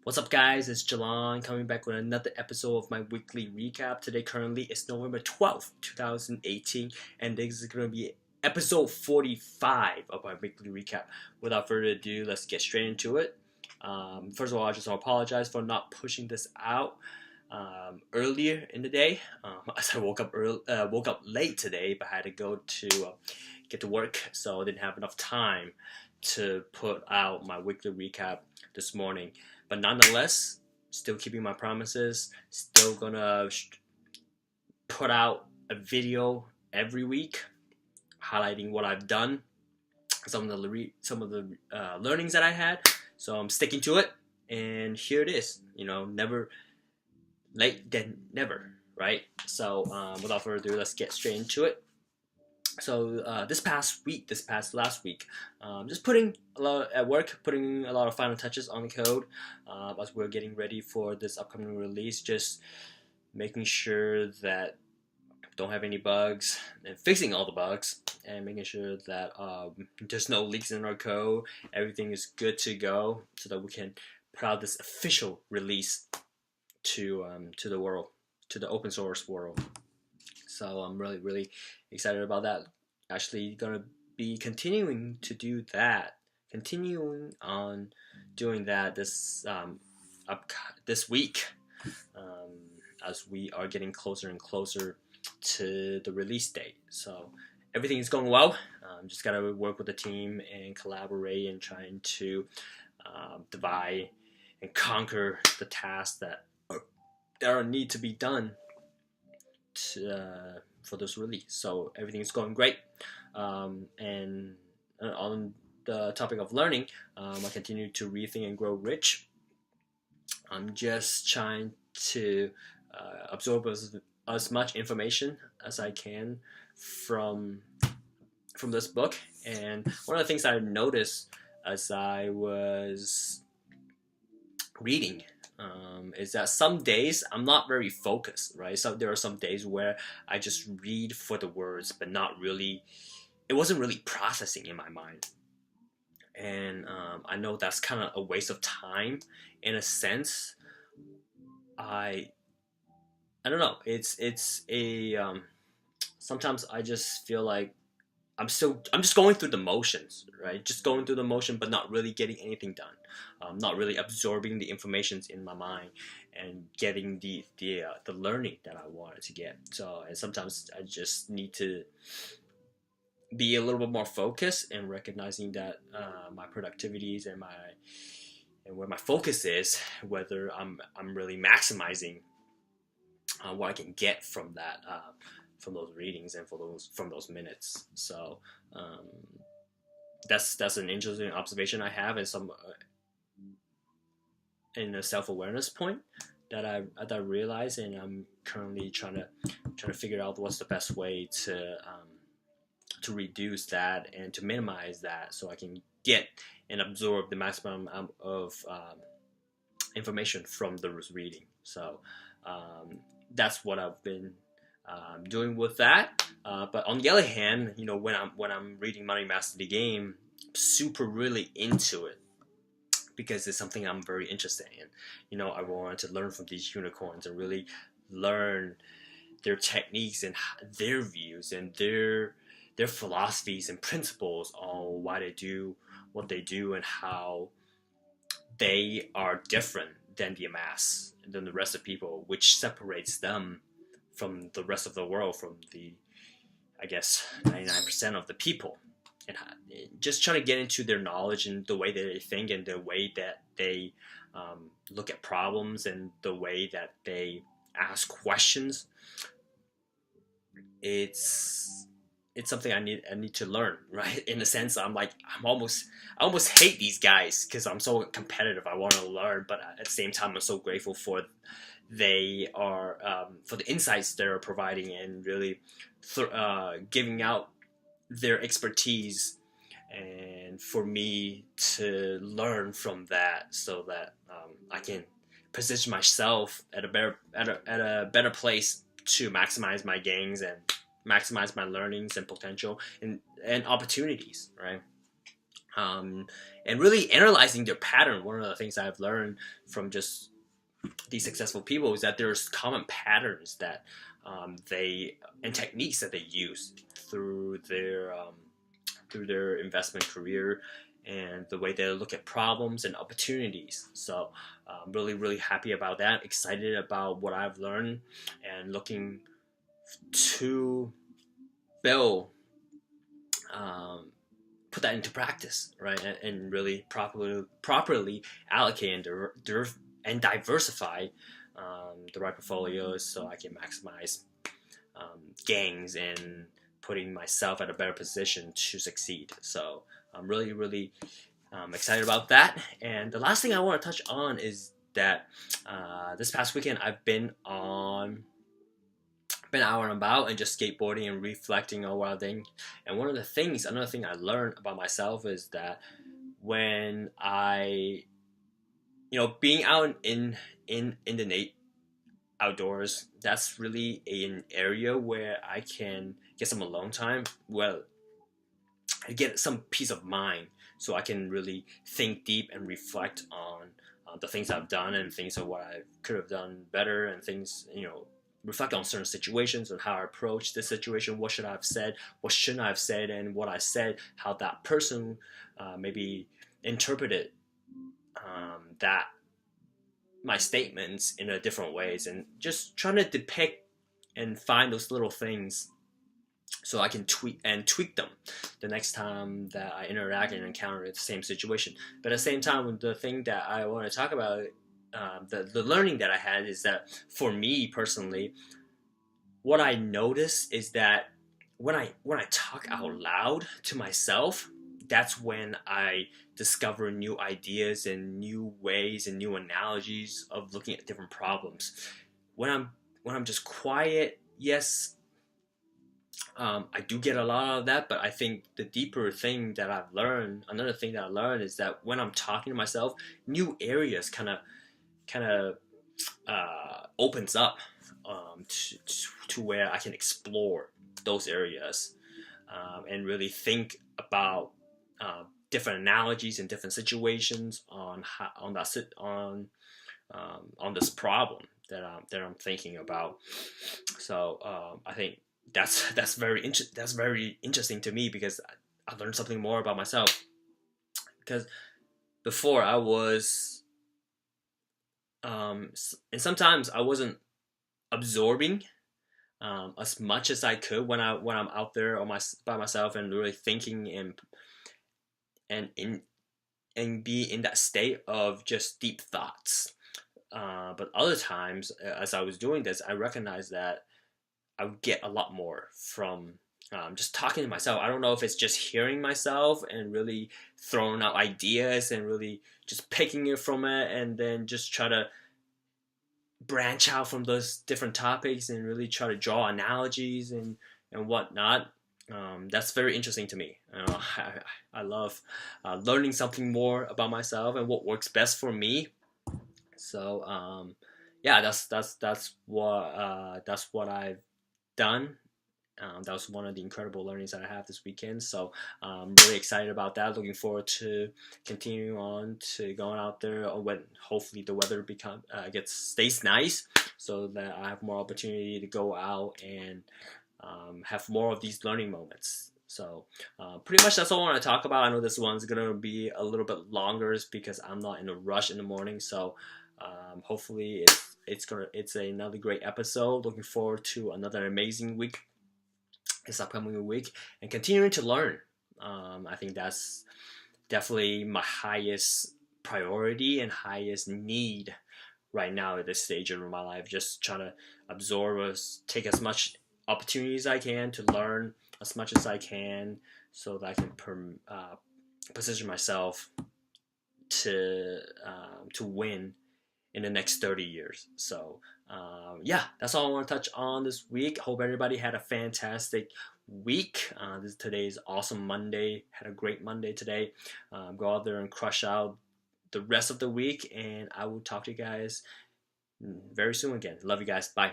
What's up, guys? It's Jalon coming back with another episode of my weekly recap. Today, currently, it's November 12th, 2018, and this is going to be episode 45 of my weekly recap. Without further ado, let's get straight into it. First of all, I just want to apologize for not pushing this out earlier in the day, as I woke up late today, but I had to go to get to work, so I didn't have enough time to put out my weekly recap this morning. But nonetheless, still keeping my promises, still gonna put out a video every week highlighting what I've done, some of the learnings that I had. So I'm sticking to it, and here it is. Never late than never, right? So without further ado, let's get straight into it. So this past last week, just putting a lot of final touches on the code as we're getting ready for this upcoming release. Just making sure that don't have any bugs and fixing all the bugs and making sure that there's no leaks in our code. Everything is good to go so that we can put out this official release to the world, to the open source world. So I'm really excited about that. Actually gonna be continuing on doing that this week, as we are getting closer and closer to the release date. So everything is going well. Just gotta work with the team and collaborate and trying to divide and conquer the tasks that need to be done for this release. So everything is going great. And on the topic of learning, I continue to rethink and grow rich. I'm just trying to absorb as much information as I can from this book. And one of the things I noticed as I was reading is that some days I'm not very focused, right? So there are some days where I just read for the words, but it wasn't really processing in my mind. And I know that's kind of a waste of time in a sense. I don't know. It's a sometimes I just feel like I'm just going through the motions, right? Just going through the motion, but not really getting anything done. Not really absorbing the information in my mind and getting the learning that I wanted to get. So, and sometimes I just need to be a little bit more focused and recognizing that my productivities and where my focus is, whether I'm really maximizing what I can get from that. From those readings and from those minutes. So that's an interesting observation I have, and some in a self-awareness point that I realize, and I'm currently trying to figure out what's the best way to reduce that and to minimize that, so I can get and absorb the maximum amount of information from the reading. So that's what I've been doing with that. But on the other hand, when I'm reading Money Master the Game, I'm super really into it because it's something I'm very interested in. I wanted to learn from these unicorns and really learn their techniques and their views and their philosophies and principles on why they do what they do and how they are different than than the rest of people, which separates them from the rest of the world, from the, I guess, 99% of the people. And just trying to get into their knowledge and the way that they think and the way that they look at problems and the way that they ask questions. It's something I need to learn, right? In a sense, I almost hate these guys because I'm so competitive. I want to learn, but at the same time, I'm so grateful for for the insights they're providing and really giving out their expertise, and for me to learn from that, so that I can position myself at a better place to maximize my gains and maximize my learnings and potential and opportunities, right? and really analyzing their pattern. One of the things I've learned from just these successful people is that there's common patterns that and techniques that they use through their investment career and the way they look at problems and opportunities. So I'm really happy about that, excited about what I've learned, and looking to build put that into practice, right? And really properly allocate and diversify the right portfolios so I can maximize gains and putting myself at a better position to succeed. So I'm really excited about that. And the last thing I want to touch on is that this past weekend I've been out and about and just skateboarding and reflecting on what I think. And another thing I learned about myself is that when being out in the outdoors, that's really an area where I can get some alone time. Well, I get some peace of mind, so I can really think deep and reflect on the things I've done and things of what I could have done better, and things, reflect on certain situations and how I approached this situation. What should I have said? What shouldn't I have said? And what I said, how that person maybe interpreted that my statements in a different ways, and just trying to depict and find those little things so I can tweak them the next time that I interact and encounter the same situation. But at the same time, the thing that I want to talk about, the learning that I had, is that for me personally, what I notice is that when I talk out loud to myself, that's when I discover new ideas and new ways and new analogies of looking at different problems. When I'm just quiet, yes, I do get a lot of that, but I think the deeper thing that I've learned, another thing that I learned, is that when I'm talking to myself, new areas kind of opens up to where I can explore those areas and really think about different analogies and different situations on this problem that I'm thinking about. So I think that's very interesting to me, because I learned something more about myself. Because before I was, and sometimes I wasn't absorbing as much as I could when I'm out there by myself and really thinking and be in that state of just deep thoughts. But other times, as I was doing this, I recognized that I would get a lot more from just talking to myself. I don't know if it's just hearing myself and really throwing out ideas and really just picking it from it, and then just try to branch out from those different topics and really try to draw analogies and whatnot. That's very interesting to me. I love learning something more about myself and what works best for me. So yeah, that's what I've done. That was one of the incredible learnings that I have this weekend. So I'm really excited about that. Looking forward to continuing on to going out there when hopefully the weather stays nice, so that I have more opportunity to go out and have more of these learning moments. So pretty much that's all I want to talk about. I know this one's gonna be a little bit longer because I'm not in a rush in the morning. So hopefully it's another great episode. Looking forward to another amazing week this upcoming week and continuing to learn. I think that's definitely my highest priority and highest need right now at this stage of my life. Just trying to absorb, take as much opportunities as I can to learn as much as I can, so that I can position myself to win in the next 30 years. So yeah, that's all I want to touch on this week. Hope everybody had a fantastic week. Today's awesome Monday. Had a great Monday today. Go out there and crush out the rest of the week, and I will talk to you guys very soon again. Love you guys. Bye.